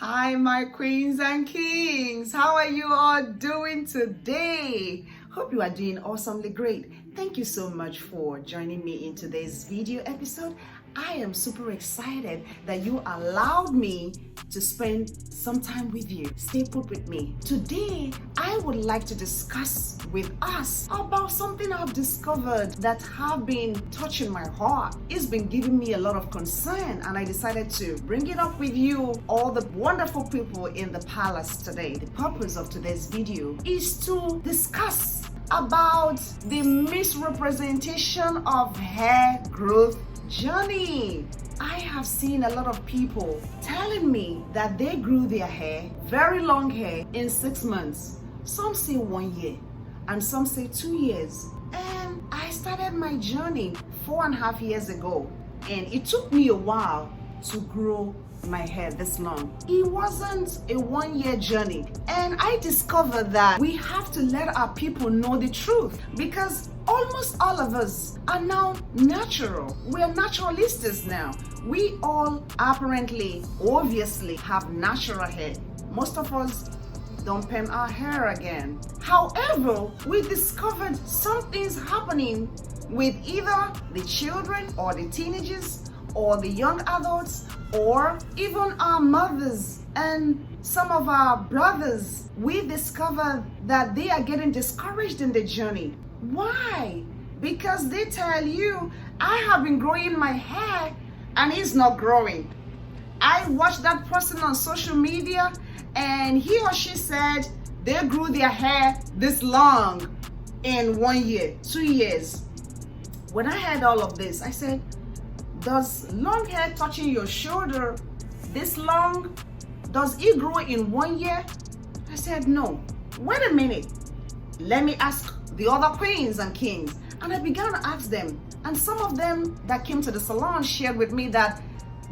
Hi, my queens and kings. How are you all doing today? Hope you are doing awesomely great. Thank you so much for joining me in today's video episode. I am super excited that you allowed me to spend some time with you. Stay put with me. Today, I would like to discuss with us about something I've discovered that have been touching my heart. It's been giving me a lot of concern, and I decided to bring it up with you, all the wonderful people in the palace today. The purpose of today's video is to discuss about the misrepresentation of hair growth journey. I have seen a lot of people telling me that they grew their hair, very long hair, in 6 months. Some say 1 year, and some say 2 years. And I started my journey 4.5 years ago, and it took me a while to grow my hair this long. It wasn't a 1 year journey, and I discovered that we have to let our people know the truth, because almost all of us are now natural. We are naturalistas now. We all apparently, obviously, have natural hair. Most of us don't perm our hair again. However, we discovered something's happening with either the children or the teenagers or the young adults, or even our mothers and some of our brothers. We discovered that they are getting discouraged in the journey. Why? Because they tell you, I have been growing my hair and it's not growing. I watched that person on social media and he or she said they grew their hair this long in 1 year, 2 years. When I heard all of this, I said, does long hair touching your shoulder this long, does it grow in 1 year? I said, no. Wait a minute. Let me ask the other queens and kings. And I began to ask them. And some of them that came to the salon shared with me that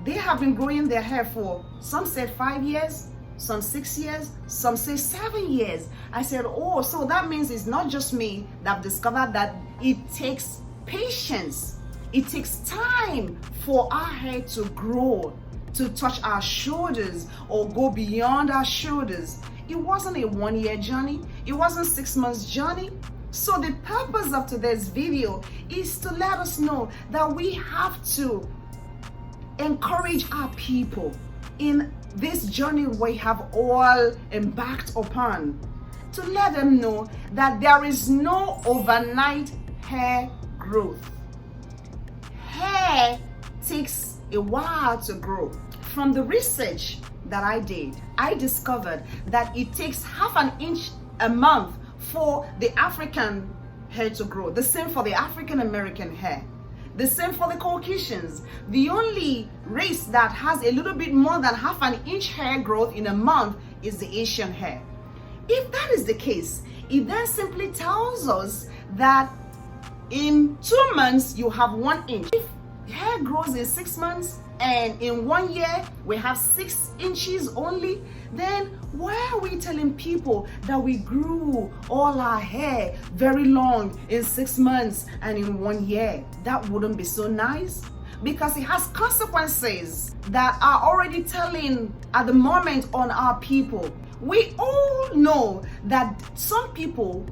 they have been growing their hair for, some said 5 years, some 6 years, some say 7 years. I said, oh, so that means it's not just me that have discovered that it takes patience. It takes time for our hair to grow, to touch our shoulders or go beyond our shoulders. It wasn't a 1 year journey. It wasn't 6 months journey. So the purpose of today's video is to let us know that we have to encourage our people in this journey we have all embarked upon, to let them know that there is no overnight hair growth. Hair takes a while to grow. From the research that I did, I discovered that it takes half an inch a month for the African hair to grow. The same for the African American hair. The same for the Caucasians. The only race that has a little bit more than half an inch hair growth in a month is the Asian hair. If that is the case, it then simply tells us that in 2 months you have 1 inch. If hair grows in 6 months and in 1 year we have 6 inches only, then why are we telling people that we grew all our hair very long in 6 months and in 1 year? That wouldn't be so nice, because it has consequences that are already telling at the moment on our people. We all know that some people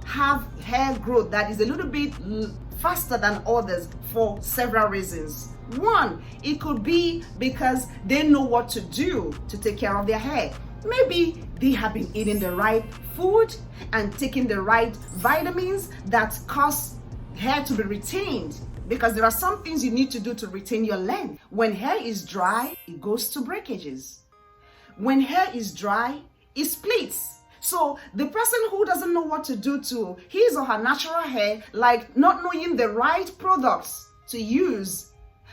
have hair growth that is a little bit faster than others for several reasons. One, it could be because they know what to do to take care of their hair. Maybe they have been eating the right food and taking the right vitamins that cause hair to be retained, because there are some things you need to do to retain your length. When hair is dry, it goes to breakages. When hair is dry, it splits. So the person who doesn't know what to do to his or her natural hair, like not knowing the right products to use,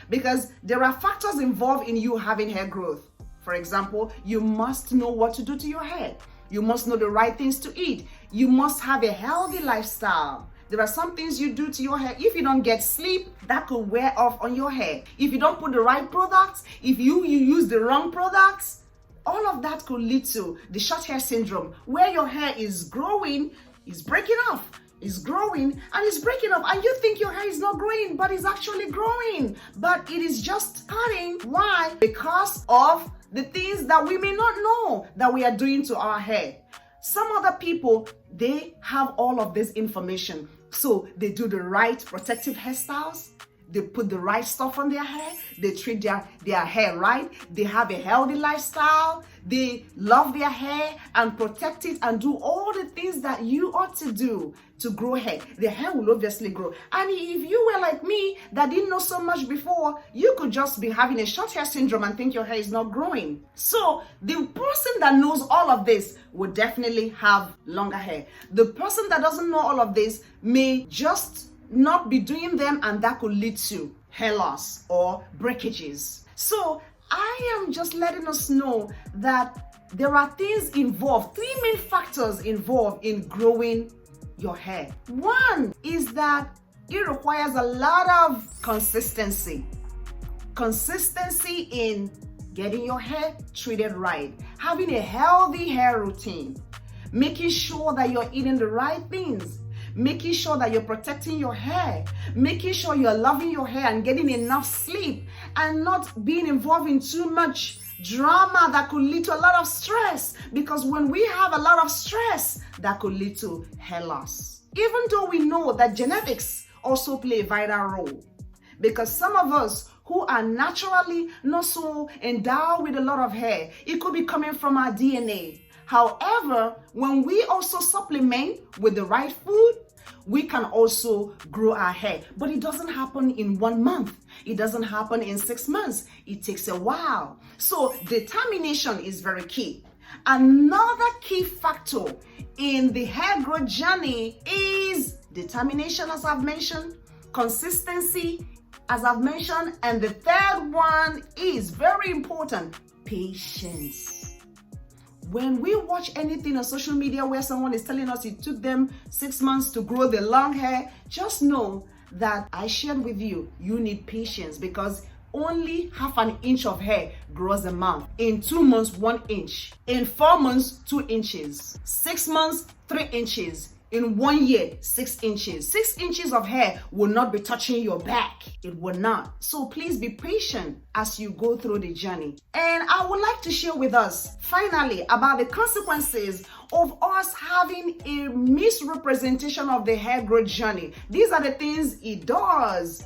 because there are factors involved in you having hair growth. For example, you must know what to do to your hair. You must know the right things to eat. You must have a healthy lifestyle. There are some things you do to your hair. If you don't get sleep, that could wear off on your hair. If you don't put the right products, if you use the wrong products, all of that could lead to the short hair syndrome, where your hair is growing, is breaking off, is growing, and is breaking off. And you think your hair is not growing, but it's actually growing. But it is just cutting. Why? Because of the things that we may not know that we are doing to our hair. Some other people, they have all of this information. So they do the right protective hairstyles. They put the right stuff on their hair. They treat their hair right. They have a healthy lifestyle. They love their hair and protect it and do all the things that you ought to do to grow hair. Their hair will obviously grow. And if you were like me that didn't know so much before, you could just be having a short hair syndrome and think your hair is not growing. So the person that knows all of this will definitely have longer hair. The person that doesn't know all of this may just not be doing them, and that could lead to hair loss or breakages. So I am just letting us know that there are things involved, 3 main factors involved in growing your hair. One is that it requires a lot of consistency. Consistency in getting your hair treated right, having a healthy hair routine, making sure that you're eating the right things, making sure that you're protecting your hair, making sure you're loving your hair and getting enough sleep, and not being involved in too much drama that could lead to a lot of stress. Because when we have a lot of stress, that could lead to hair loss. Even though we know that genetics also play a vital role, because some of us who are naturally not so endowed with a lot of hair, it could be coming from our DNA. However, when we also supplement with the right food, we can also grow our hair. But it doesn't happen in 1 month. It doesn't happen in 6 months. It takes a while. So determination is very key. Another key factor in the hair growth journey is determination, as I've mentioned, consistency, as I've mentioned, and the third one is very important, patience. When we watch anything on social media where someone is telling us it took them 6 months to grow the long hair, just know that I shared with you, you need patience, because only half an inch of hair grows a month. In 2 months, 1 inch. In 4 months, 2 inches. 6 months, 3 inches. In 1 year, 6 inches. 6 inches of hair will not be touching your back. It will not. So please be patient as you go through the journey. And I would like to share with us, finally, about the consequences of us having a misrepresentation of the hair growth journey. These are the things it does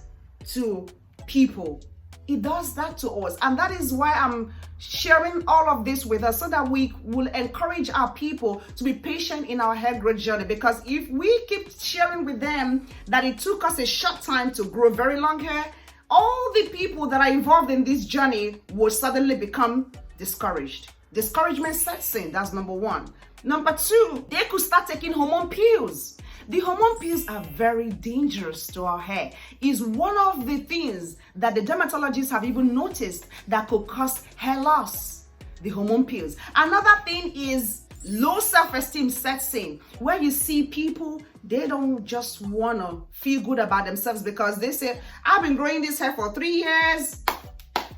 to people. It does that to us, and that is why I'm sharing all of this with us, so that we will encourage our people to be patient in our hair growth journey. Because if we keep sharing with them that it took us a short time to grow very long hair, all the people that are involved in this journey will suddenly become discouraged. Discouragement sets in. That's number one. Number two, they could start taking hormone pills. The hormone pills are very dangerous to our hair. It's one of the things that the dermatologists have even noticed that could cause hair loss. The hormone pills. Another thing is low self-esteem sets in, where you see people, they don't just want to feel good about themselves because they say, I've been growing this hair for 3 years.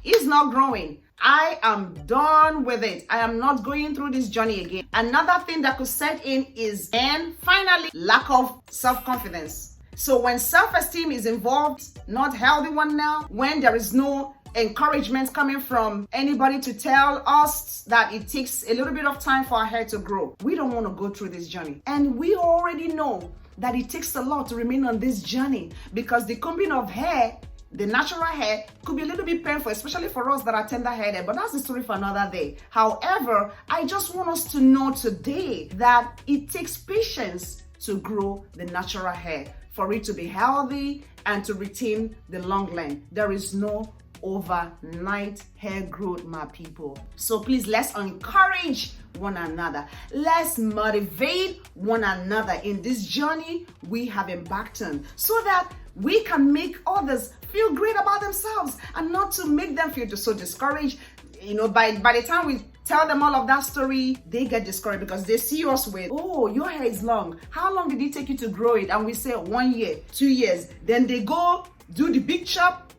It's not growing. I am done with it. I am not going through this journey again. Another thing that could set in is, and finally, lack of self-confidence. So when self-esteem is involved, not healthy one now, when there is no encouragement coming from anybody to tell us that it takes a little bit of time for our hair to grow, we don't want to go through this journey. And we already know that it takes a lot to remain on this journey, because the combing of hair, the natural hair, could be a little bit painful, especially for us that are tender-headed, but that's the story for another day. However, I just want us to know today that it takes patience to grow the natural hair, for it to be healthy and to retain the long length. There is no overnight hair growth, my people. So please, let's encourage one another. Let's motivate one another in this journey we have embarked on, so that we can make others feel great about themselves, and not to make them feel so discouraged. You know, by the time we tell them all of that story, they get discouraged because they see us with, oh, your hair is long. How long did it take you to grow it? And we say 1 year, 2 years. Then they go do the big chop.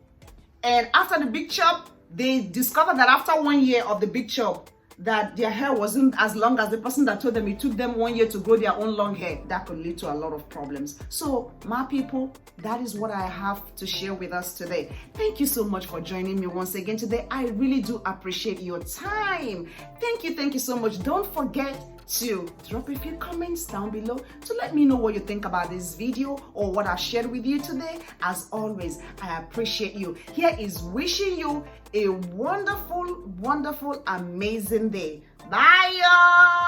And after the big chop, they discover that after 1 year of the big chop, that their hair wasn't as long as the person that told them it took them 1 year to grow their own long hair. That could lead to a lot of problems. So my people, that is what I have to share with us today. Thank you so much for joining me once again today. I really do appreciate your time. Thank you so much. Don't forget to drop a few comments down below to let me know what you think about this video or what I shared with you today. As always, I appreciate you. Here is wishing you a wonderful, amazing day. Bye, y'all.